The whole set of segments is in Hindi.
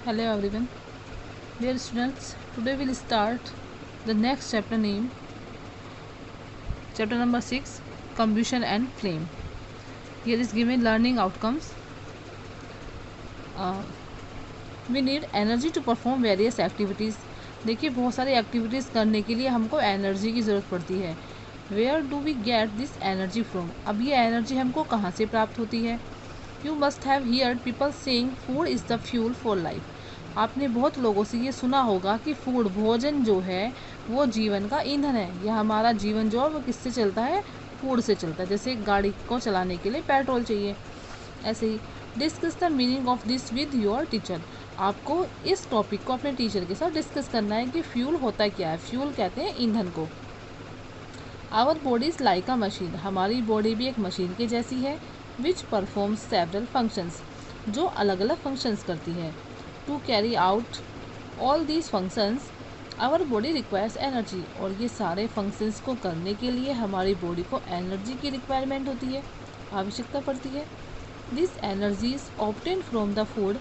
Hello everyone. Dear students, today we'll start the next chapter named chapter number 6, combustion and flame. Here is given learning outcomes. We need energy to perform various activities. देखिए बहुत सारी एक्टिविटीज़ करने के लिए हमको एनर्जी की ज़रूरत पड़ती है. Where do we get this energy from? अब ये एनर्जी हमको कहाँ से प्राप्त होती है? You must have heard people saying food is the fuel for life. आपने बहुत लोगों से ये सुना होगा कि फूड भोजन जो है वो जीवन का ईंधन है, या हमारा जीवन जो है वो किससे चलता है? फूड से चलता है. जैसे गाड़ी को चलाने के लिए पेट्रोल चाहिए, ऐसे ही. Discuss the meaning of this with your teacher. आपको इस टॉपिक को अपने टीचर के साथ डिस्कस करना है कि फ्यूल होता क्या है. फ्यूल कहते हैं ईंधन को. Our body is like a machine. हमारी बॉडी भी एक मशीन के जैसी है. Which performs several functions. जो अलग अलग फंक्शंस करती है. To carry out all these functions our body requires energy. और ये सारे फंक्शंस को करने के लिए हमारी बॉडी को एनर्जी की रिक्वायरमेंट होती है, आवश्यकता पड़ती है. This energy is obtained from the food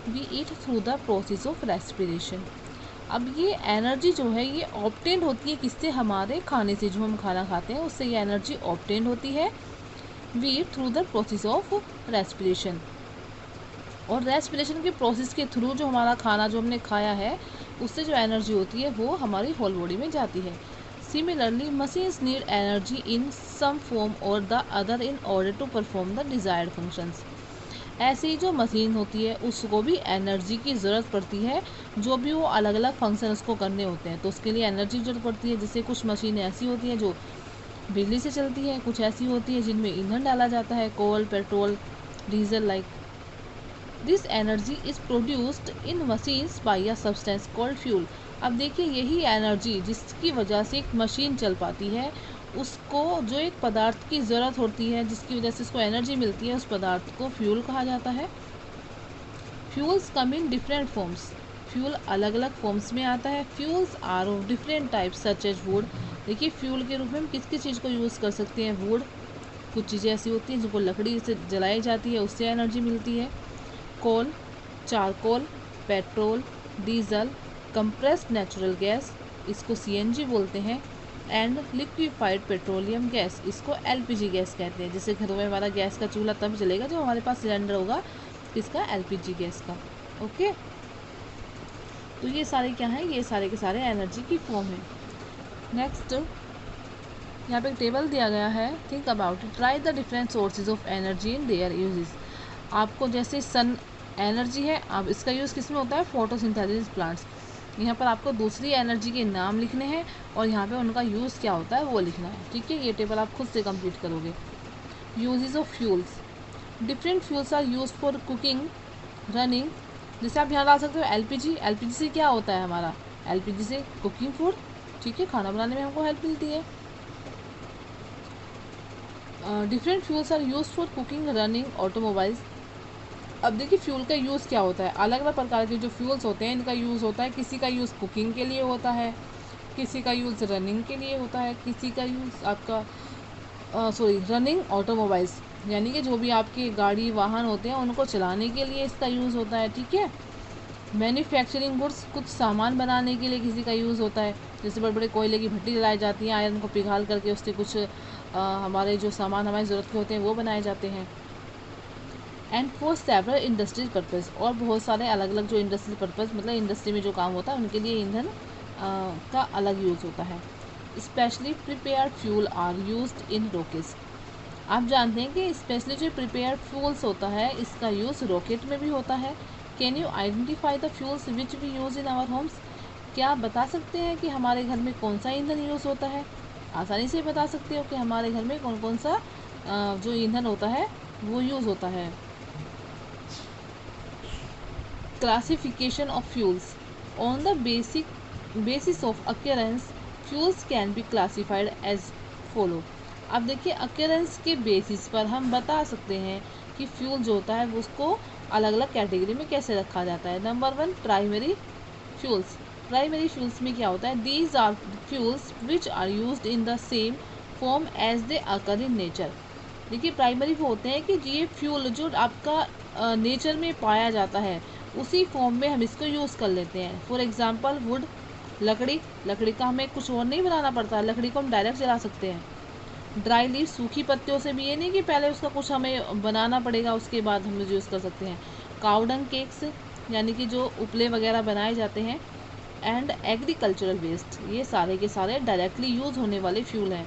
we eat through the process of respiration. अब ये एनर्जी जो है ये ऑब्टेन्ड होती है किससे? हमारे खाने से. जो हम खाना खाते हैं उससे ये एनर्जी ऑब्टेन्ड होती है. We eat through the process of respiration. और रेस्पिरेशन के प्रोसेस के थ्रू जो हमारा खाना जो हमने खाया है उससे जो एनर्जी होती है वो हमारी होल बॉडी में जाती है. Similarly machines need energy in some form और the other in order to perform the desired functions. ऐसे ही जो मशीन होती है उसको भी एनर्जी की ज़रूरत पड़ती है. जो भी वो अलग अलग फंक्शन उसको करने होते हैं तो उसके लिए एनर्जी की ज़रूरत पड़ती है. जैसे कुछ मशीनें ऐसी होती हैं जो बिजली से चलती है, कुछ ऐसी होती है जिनमें ईंधन डाला जाता है, coal, petrol, diesel like. This energy is produced in machines by a substance called fuel. अब देखिए यही एनर्जी जिसकी वजह से एक मशीन चल पाती है उसको जो एक पदार्थ की ज़रूरत होती है जिसकी वजह से उसको एनर्जी मिलती है उस पदार्थ को फ्यूल कहा जाता है. Fuels come in different forms. Fuel अलग अलग फॉर्म्स में आता है. Fuels are of different types such as wood. देखिए फ्यूल के रूप में हम किस किस चीज़ को यूज़ कर सकते हैं? वुड. कुछ चीज़ें ऐसी होती हैं जिनको लकड़ी से जलाई जाती है उससे एनर्जी मिलती है. Coal, charcoal, petrol, diesel, compressed natural gas, इसको सीएनजी बोलते हैं. एंड लिक्विफाइड पेट्रोलियम गैस, इसको एलपीजी गैस कहते हैं. जैसे घरों में हमारा गैस का चूल्हा तब जलेगा जब हमारे पास सिलेंडर होगा किसका? एलपीजी गैस का. ओके, तो ये सारे क्या हैं? ये सारे के सारे एनर्जी की फॉर्म है. नेक्स्ट यहाँ पे एक टेबल दिया गया है. Think about it. Try the different sources of energy in their uses. आपको जैसे सन एनर्जी है, अब इसका यूज़ किस में होता है? Photosynthesis plants. यहाँ पर आपको दूसरी एनर्जी के नाम लिखने हैं और यहाँ पे उनका यूज़ क्या होता है वो लिखना है. ठीक है, ये टेबल आप खुद से कंप्लीट करोगे. Uses of fuels. Different fuels are use for cooking, running. जैसे आप यहाँ डाल सकते हो एलपीजी. एलपीजी से क्या होता है हमारा? एलपीजी से कुकिंग फूड. ठीक है, खाना बनाने में हमको हेल्प मिलती है. Different fuels are use for cooking, running, automobiles. अब देखिए फ्यूल का यूज़ क्या होता है. अलग अलग प्रकार के जो फ्यूल्स होते हैं इनका यूज़ होता है. किसी का यूज़ कुकिंग के लिए होता है, किसी का यूज़ रनिंग के लिए होता है, किसी का यूज़ आपका रनिंग ऑटोमोबाइल्स यानी कि जो भी आपके गाड़ी वाहन होते हैं उनको चलाने के लिए इसका यूज़ होता है. ठीक है. मैन्युफैक्चरिंग गुड्स, कुछ सामान बनाने के लिए किसी का यूज़ होता है. जैसे बड़े बड़े कोयले की भट्टी जलाई जाती है, आयरन को पिघाल करके उससे कुछ हमारे जो सामान हमारी ज़रूरत के होते हैं वो बनाए जाते हैं. And for several industries purpose, और बहुत सारे अलग अलग जो इंडस्ट्रियल पर्पज़ मतलब इंडस्ट्री में जो काम होता है उनके लिए ईंधन का अलग यूज़ होता है. Specially prepared fuel are used in rockets. आप जानते हैं कि स्पेशली जो प्रिपेयर्ड फ्यूल्स होता है इसका यूज़ रॉकेट में भी होता है. Can you identify the fuels which we use in our homes. क्या आप बता सकते हैं कि हमारे घर में कौन सा ईंधन यूज़ होता है? आसानी से बता सकते हो कि हमारे घर में कौन कौन सा जो ईंधन होता है वो यूज़ होता है. Classification of fuels. On the basis of occurrence, fuels can be classified as follow. अब देखिए occurrence के बेसिस पर हम बता सकते हैं कि फ्यूल जो होता है वो उसको अलग अलग कैटेगरी में कैसे रखा जाता है. Number 1, primary fuels. Primary fuels में क्या होता है? These are fuels which are used in the same form as they occur in nature. देखिए प्राइमरी वो होते हैं कि ये फ्यूल जो आपका नेचर में पाया जाता है उसी फॉर्म में हम इसको यूज़ कर लेते हैं। फॉर एग्जांपल वुड, लकड़ी, लकड़ी का हमें कुछ और नहीं बनाना पड़ता, लकड़ी को हम डायरेक्ट जला सकते हैं। ड्राई लीव, सूखी पत्तियों से भी ये नहीं कि पहले उसका कुछ हमें बनाना पड़ेगा उसके बाद हम यूज़ कर सकते हैं। काउडंग केक्स, यानी कि जो उपले वगैरह बनाए जाते हैं। एंड एग्रीकल्चरल वेस्ट, ये सारे के सारे डायरेक्टली यूज़ होने वाले फ्यूल हैं।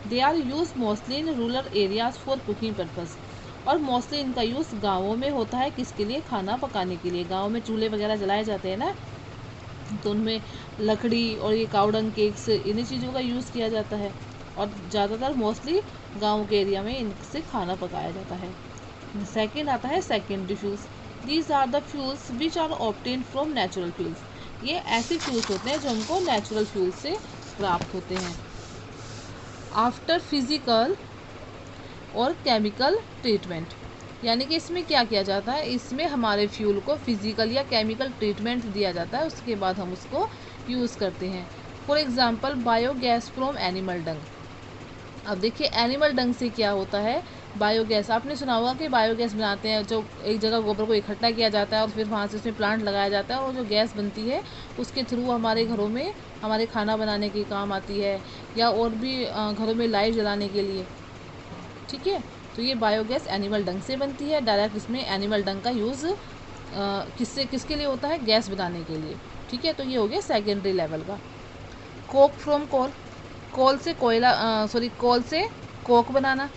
They are use mostly in rural areas for cooking purpose, और मोस्टली इनका यूज़ गाँवों में होता है, किसके लिए? खाना पकाने के लिए। गाँव में चूल्हे वगैरह जलाए जाते हैं ना, तो उनमें लकड़ी और ये काउडंग केक्स, इन्हीं चीज़ों का यूज़ किया जाता है, और ज़्यादातर मोस्टली गाँव के एरिया में इनसे खाना पकाया जाता है। सेकेंड आता है secondary fuels. These are the fuels which are obtain from natural fuels. ये ऐसे फ्यूल्स होते हैं जो हमको नेचुरल फ्यूल से प्राप्त होते हैं। आफ्टर फिजिकल और केमिकल ट्रीटमेंट, यानी कि इसमें क्या किया जाता है? इसमें हमारे फ्यूल को फिजिकल या केमिकल ट्रीटमेंट दिया जाता है, उसके बाद हम उसको यूज़ करते हैं। For example biogas from animal डंग। अब देखिए एनिमल डंग से क्या होता है? बायोगैस, आपने सुना होगा कि बायोगैस बनाते हैं, जो एक जगह गोबर को इकट्ठा किया जाता है और फिर वहाँ से उसमें प्लांट लगाया जाता है, और जो गैस बनती है उसके थ्रू हमारे घरों में हमारे खाना बनाने के काम आती है, या और भी घरों में लाइट जलाने के लिए। ठीक है, तो ये बायोगैस एनिमल डंग से बनती है। डायरेक्ट इसमें एनिमल डंग का यूज़ किसके लिए होता है? गैस बनाने के लिए। ठीक है, तो ये हो गया सेकेंडरी लेवल का। कोक फ्रॉम कोल, कोल से कोल से कोक बनाना।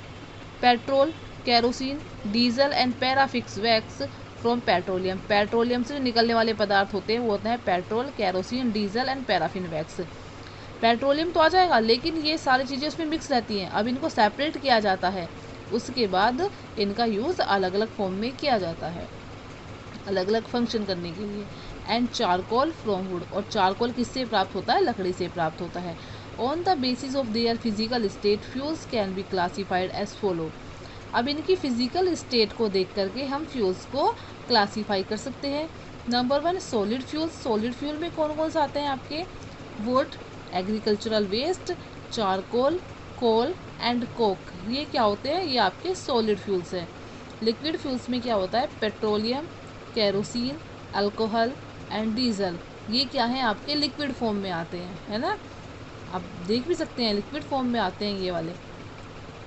Petrol, kerosene, diesel and paraffins wax from petroleum, petroleum से जो निकलने वाले पदार्थ होते हैं वो होते हैं petrol, kerosene, diesel and paraffin wax. Petroleum तो आ जाएगा, लेकिन ये सारी चीज़ें उसमें मिक्स रहती हैं। अब इनको सेपरेट किया जाता है, उसके बाद इनका यूज़ अलग अलग फॉर्म में किया जाता है, अलग अलग फंक्शन करने के लिए। एंड चारकोल फ्रॉम वुड, और चारकोल किससे प्राप्त होता है? लकड़ी से प्राप्त होता है। On the basis of their physical state fuels can be classified as follow. अब इनकी फिजिकल स्टेट को देख करके हम फ्यूल्स को क्लासीफाई कर सकते हैं। Number 1 solid fuels. Solid fuel में कौन कौन से आते हैं आपके? Wood, agricultural waste, charcoal, coal and coke. ये क्या होते हैं? ये आपके सॉलिड फ्यूल्स हैं। लिक्विड फ्यूल्स में क्या होता है? Petroleum, kerosene, alcohol and diesel. ये क्या है? आपके लिक्विड फॉर्म में आते हैं, है ना? आप देख भी सकते हैं लिक्विड फॉर्म में आते हैं ये वाले।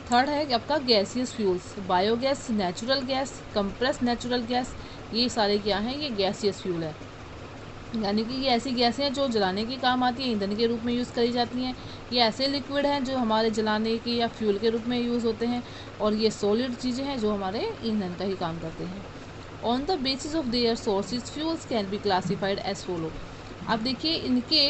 थर्ड है आपका gaseous fuels. Biogas, natural gas, compress natural gas, ये सारे क्या हैं? ये गैसियस फ्यूल है, यानी कि ये ऐसी गैसें हैं जो जलाने के काम आती हैं, ईंधन के रूप में यूज़ करी जाती हैं। ये ऐसे लिक्विड हैं जो हमारे जलाने के या फ्यूल के रूप में यूज़ होते हैं, और ये सॉलिड चीज़ें हैं जो हमारे ईंधन का ही काम करते हैं। On the basis of their sources fuels can be classified as follow. अब देखिए इनके